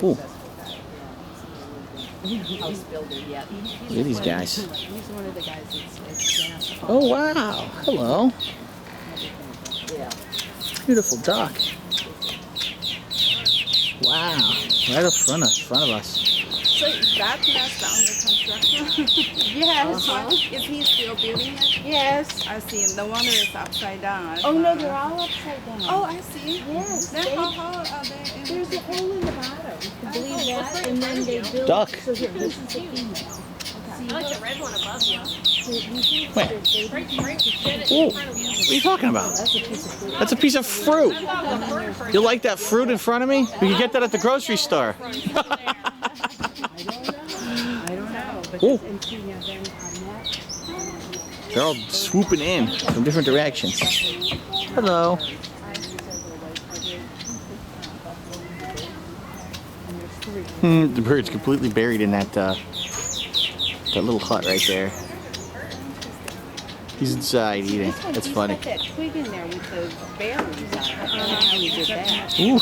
Ooh. House builder yet. Look at these guys. He's one of the guys that's Oh, wow. Hello. yeah. Beautiful duck. Wow. Right up front of us. So that nest under construction? Yes. Is he still building it? Yes. I see. No wonder it's upside down. Oh no, they're all upside down. Oh, I see. Yes. Then how are they? There's a hole in the bottom. You can believe that? And then they build. Duck. So here, this is a female. I like the red one above you. Where? Right Ooh. in front of you. What are you talking about? That's a piece of fruit. That's a piece of fruit. I thought it was bird for You like that fruit in front of me? We can get that at the grocery store. I don't know. But Ooh. and see now then on that. They're all swooping in from different directions. Hello. The bird's completely buried in that that little hut right there. He's inside eating. That's funny. He's got that twig in there with the berries on it. I don't know how he did that. Ooh.